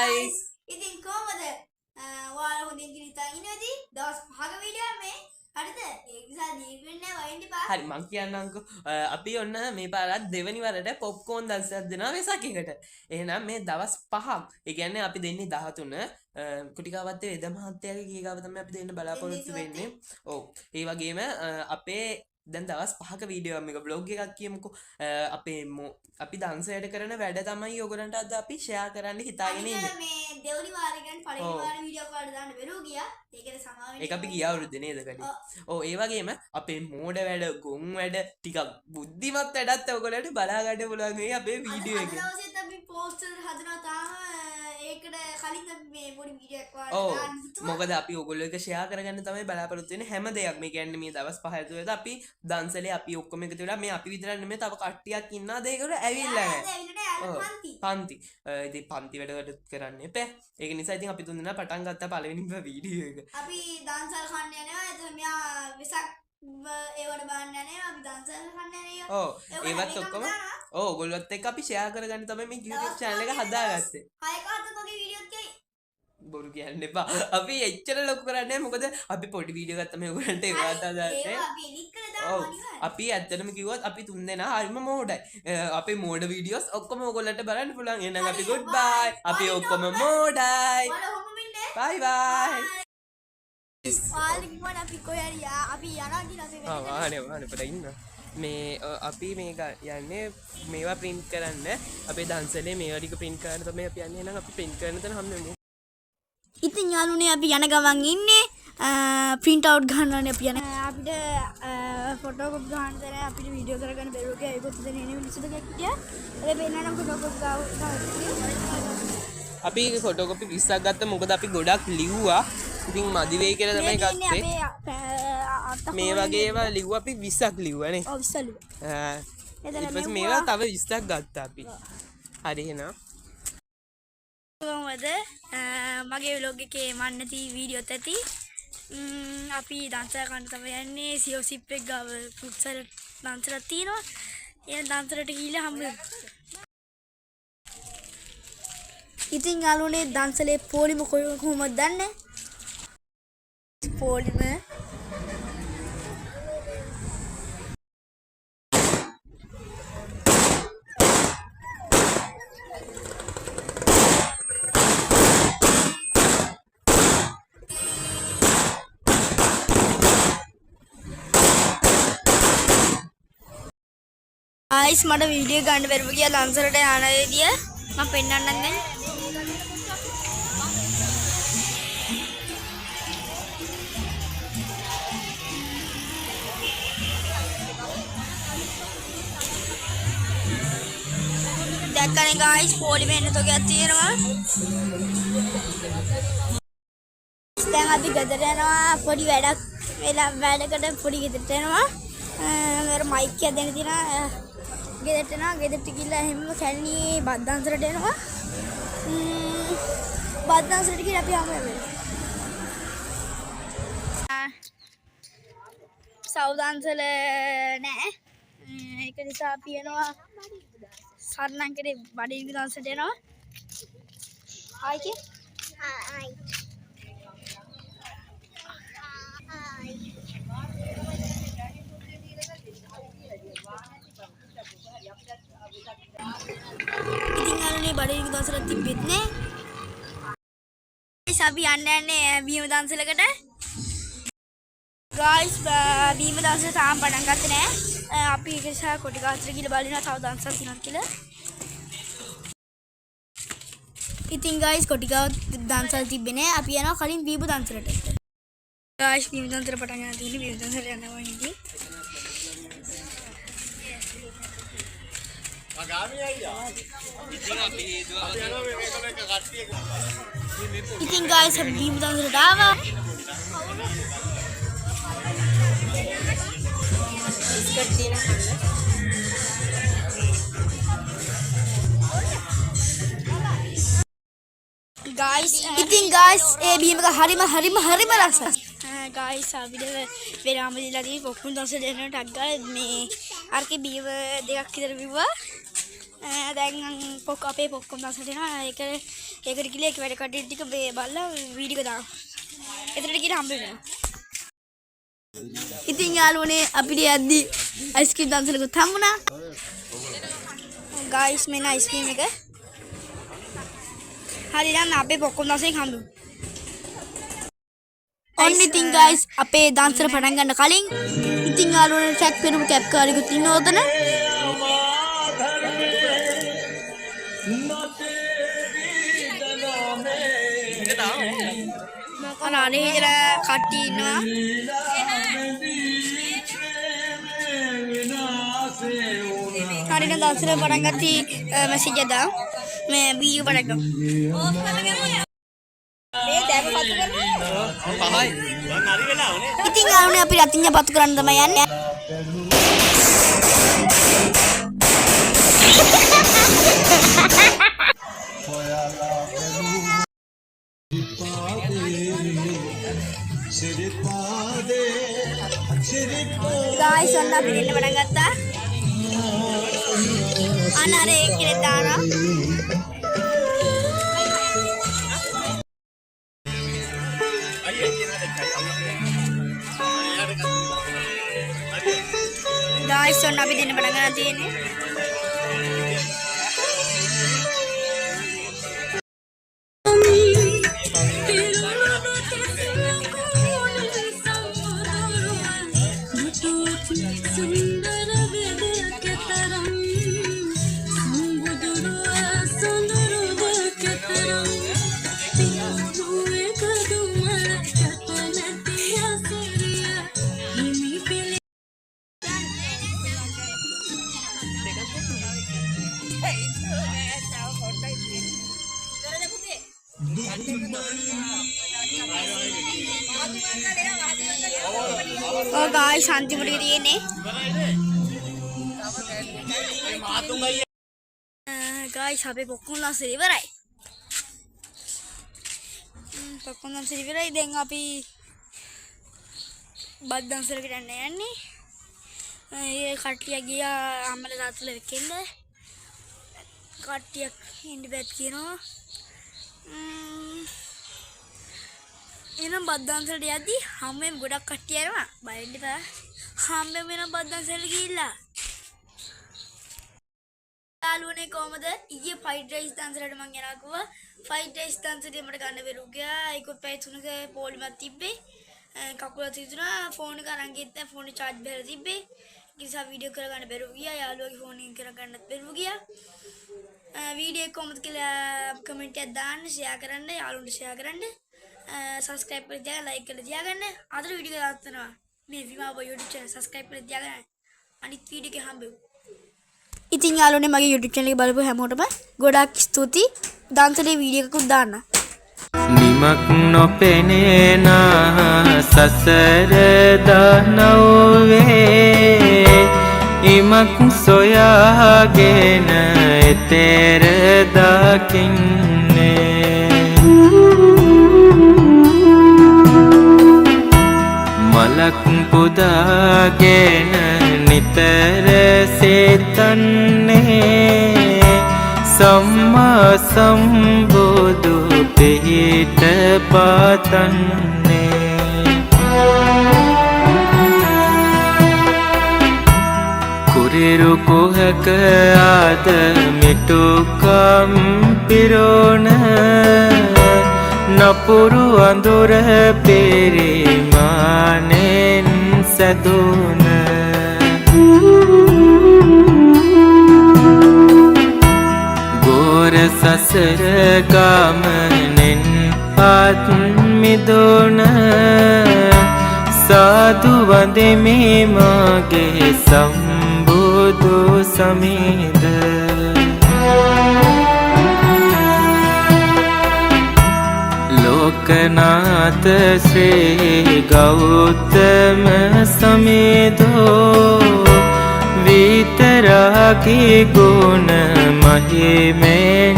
guys. ඉතින් කොහමද ඔයාලා හොඳින් කිරිතා ඉන්නවද? දවස් 5ක වීඩියෝ මේ හරිද? ඒක නිසා දීගන්නේ වයින්ඩි පා. හරි මං කියන්නම්කෝ අපි ඔන්න මේ පාරත් දෙවනි වරට පොප්කෝන් දවසක් දෙනවා වෙසක් එකට. එහෙනම් මේ දවස් 5ක්. ඒ කියන්නේ අපි දෙන්නේ 13 කුටිකාවත්තේ වේද මහත්තයාගේ කීගාව තමයි අපි දෙන්න බලාපොරොත්තු වෙන්නේ. ඔව්. ඒ වගේම අපේ දැන් දවස් 5ක වීඩියෝ එක බ්ලොග් එකක් කියමුකෝ. අපේ අපි දන්සයට කරන වැඩ තමයි ඔයගලන්ට අද අපි ෂෙයා කරන්න හිතාගෙන ඉන්නේ. මේ දෙවනි වාරේ ගන්න පළවෙනි වාරේ වීඩියෝ කාඩ් දාන්න බැරුව ගියා. ඒකේ සමාවෙන්න. ඒක අපි ගියා වරුද්දේ නේද කඩේ. ඔව් ඒ වගේම අපේ මෝඩ වැඩ, ගොන් වැඩ ටිකක් බුද්ධිමත් වැඩත් ඔයගලන්ට බලා ගන්න පුළුවන් මේ අපේ වීඩියෝ එකේ. අද දවසේත් අපි පෝස්ටර් හදනවා තාම ඒකට කලින් අපි මේ පොඩි වීඩියෝ එකක් වාඩි දාන්න හිතුවා. මොකද අපි ඔයගොල්ලෝ එක ෂෙයා කරගන්න තමයි බලාපොරොත්තු වෙන්නේ හැම දෙයක්. මේ කියන්නේ මේ දවස් 5 ඇතුළත අපි දන්සලේ අපි ඔක්කොම එකතු වෙලා මේ අපි විතරක් නෙමෙයි තව කට්ටියක් ඉන්නවා ඒකට ඇවිල්ලා නැහැ. පන්ති. ඉතින් පන්ති වැඩ කරන්න එපා. ඒක නිසා ඉතින් අපි තුන්දෙනා පටන් ගත්තා පළවෙනි වීඩියෝ එක. අපි දන්සල් කන්න යනවා. එතකොට මෙයා වෙසක් ඒවට බාන්න යනවා. අපි දන්සල් කන්න යනවා. ඔව් ඒවත් ඔක්කොම ඔව් ඔයගොල්ලොත් එක්ක අපි ෂෙයා කරගන්න තමයි මේ YouTube channel එක හදාගත්තේ. හයකටකගේ වීඩියෝත් කියයි. බොරු කියන්න එපා. අපි එච්චර ලොකු කරන්නේ මොකද අපි පොඩි වීඩියෝ එකක් තමයි ඔයගොල්ලන්ට ඒවා දාන්නේ. අපි එඩිට් කරලා දානවා අනිවාර්යයෙන්. අපි ඇත්තටම කිව්වොත් අපි තුන්දෙනා හරිම මෝඩයි. අපේ මෝඩ වීඩියෝස් ඔක්කොම ඔයගොල්ලන්ට බලන්න පුළුවන්. එහෙනම් අපි good bye. අපි ඔක්කොම මෝඩයි. bye bye. පාලිගමන අපි කොහරියා අපි යනවා කියලා අපි වාහනේ පොඩ ඉන්න. මේ අපි මේක යන්නේ මේවා print කරන්න. අපේ දන්සලේ මේවා ටික print කරන්න තමයි අපි යන්නේ. එහෙනම් අපි print කරන තැන හම්බෙමු. ඉතින් යාළුවනේ අපි යන ගමන් ඉන්නේ print out ගන්නවානේ අපි යන අපිට ෆොටෝ කොපි ගන්න තැන අපිට වීඩියෝ කරගන්න බැරුව ගියා ඒකත් දැන් එන්නේ මිනිස්සුද කැක්ටියා ඒ පෙන්නනම් ෆොටෝ කොපි අපි ෆොටෝ කොපි 20ක් ගත්තා මොකද අපි ගොඩක් ලිව්වා ඉතින් මදි වෙයි කියලා තමයි ගත්තේ මේ වගේ ඒවා ලිව්වා අපි 20ක් ලිව්වානේ ඔව් 20 ලිව්වා ඊට පස්සේ මේවා තව 20ක් ගත්තා අපි හරි එහෙනම් කොහොමද මගේ vlog එකේ මන් නැති වීඩියෝත් ඇති අපි දන්සර කන්න තමයි යන්නේ සියොසිප් එක ගාව ෆුට්සල් දන්සරක් තියෙනවා එන දන්සරට ගිහිල්ලා හම්බෙමු ඉතින් යාළුවනේ දන්සලේ පොලිම කොහොමද දන්නේ පොලිම guys මට වීඩියෝ ගන්න බැරුව ගියා ලන්සරට යන විදිය මම පෙන්නන්නම් දැන් දැක්කනේ guys පොලිමේ එන්න තෝගයක් තියෙනවා දැන් අපි ගෙදර යනවා පොඩි වැඩකට පොඩි ගෙදරට යනවා මම මයික් එක දෙන්න තියෙනවා ගෙදරට යනවා ගෙදරට ගිහලා එහෙම කැලණියේ බද්දන්සරට එනවා බද්දන්සරට ගිහලා අපි ආම වෙනවා සවුදන්සල නෑ ඒක නිසා අපි යනවා සර්ණංකේ බඩින් දන්සරට එනවා හායි කි හායි ඉතින් අරනේ බඩේ දන්සලක් තිබෙත් නේ. guys අපි යන්නේ බීම දන්සලකට. guys බීම දන්සල තාම පටන් ගත්තේ නෑ. අපි ඒක නිසා කොටි ගාත්‍ර ගිහලා බලනවා තව දන්සල් තියෙනවද කියලා. ඉතින් guys කොටි ගාව දන්සල් තිබ්බේ නෑ. අපි යනවා කලින් බීම දන්සලට. guys බීම දන්සල පටන් ගන්න තියෙන්නේ බීම දන්සල යනවා ඉතින්. ඉතින් guys අපි බීම දන්සලට ආවා. බිස්කට් දින guys ඉතින් guys ඒ බීම එක හරිම රසයි. guys අපිට වෙලාම දීලා තියෙන පොක්කුන් දවසේ දෙන්න ටක් ගාලා මේ අරකේ බීම දෙකක් විතර බිව්වා. දැන් අපේ පොක්කුන් දවසේ දෙනවා ඒක ඒකට කියලා ඒක වැඩ කටයුතු ටික බලලා වීඩියෝ එක දානවා. එතනට ගිහින් හම්බ වෙනවා. ඉතින් යාළුවනේ අපිට යද්දි අයිස්ක්‍රීම් දන්සලකුත් හම්බුණා. ගයිස් මෙන්න අයිස්ක්‍රීම් එක. හරි දැන් අපේ පොක්කොම් දන්සලෙන් හම්බුණා. ඔන්න ඉතින් ගයිස් අපේ දන්සල පටන් ගන්න කලින් ඉතින් යාළුවනේ ටැග් කරපු කැප් කාරෙකුත් ඉන්නවා උතන. අනේ ඉතලා කට්ටි ඉන්නවා. හරියට දන්සල පටන් ගත්ති මැසේජ් එක දාමු. මේ වීඩියෝ පටන් ගමු. මේ දැන් පත්තු කරනවා. පහයි. දැන් හරි වෙලාවනේ. ඉතින් යාළුවනේ අපි රතිඤ්ඤා පත්තු කරන්න තමයි යන්නේ. Guys, ඔන්න අපි දෙන්න පටන් ගත්තා. අනරේ කියලා දානවා. Guys, ඔන්න අපි දෙන්න පටන් ගන්න තියෙන්නේ. Oh guys, අන්තිමට තියෙන්නේ. Guys, අපේ පොක්කොම් දන්සල ඉවරයි. පොක්කොම් දන්සල ඉවරයි. දැන් අපි බත් දන්සලකට යන්නේ. ඒ කට්ටිය ගියා අම්මලා තාත්තලා වෙකෙන්න. කට්ටියක් ඉන්න බැත් කියනවා. එනම් බත් දන්සලට යද්දි හැමෝම ගොඩක් කට්ටිය යනවා. බය වෙන්න එපා. හැමෝම වෙන බත් දන්සලට ගිහිල්ලා. යාළුවනේ කොහමද? ඊයේ ෆ්‍රයිඩ් රයිස් දන්සලට මං යනවා කිව්වා. ෆ්‍රයිඩ් රයිස් දන්සලේ මට ගන්න බැරුව ගියා. ඒකත් පැය 3ක පොලිමක් තිබ්බේ. කකුල තියුණා. ෆෝන් එක අරන් ගියත් නැහැ. ෆෝන් එක charge බැලලා තිබ්බේ. ඒ නිසා වීඩියෝ කරගන්න බැරුව ගියා. යාළුවගේ ෆෝන් එකෙන් කරගන්නත් බැරුව ගියා. වීඩියෝ එක කොහමද කියලා කමෙන්ට් එකක් දාන්න, ෂෙයා කරන්න, යාළුවන්ට ෂෙයා කරන්න. සබස්ක්‍රයිබ් කරලා තියාගන්න, ලයික් කරලා තියාගන්න. අද වීඩියෝ එක දානවා. මේ විමාව YouTube channel සබස්ක්‍රයිබ් කරලා තියාගන්න. අනිත් වීඩියෝ එක හම්බෙමු. ඉතින් යාළුවනේ මගේ YouTube channel එක බලපු හැමෝටම ගොඩාක් ස්තුතියි. දන්සලේ වීඩියෝ එකකුත් දාන්න. නිමක් නොපෙනේන සසර දනෝවේ ඉමක් සොයාගෙන එතෙර දකින්නේ මලක් පුදාගෙන නිතර සිතන්නේ සම්මා සම්බුදු පිහිට පතන්නේ කුරිරු කුහක ආද මිටුකම් පිරෝණ නපුරු අඳුර පෙරිමානෙන් සැදුන ගෝර සසර ගමනෙන් පත් මිදුන සාදු වන්දෙමි මගේ සම්බුදු සමිඳ लोकनाथ श्री गौतम समेधो वीतरागी गुण महिमें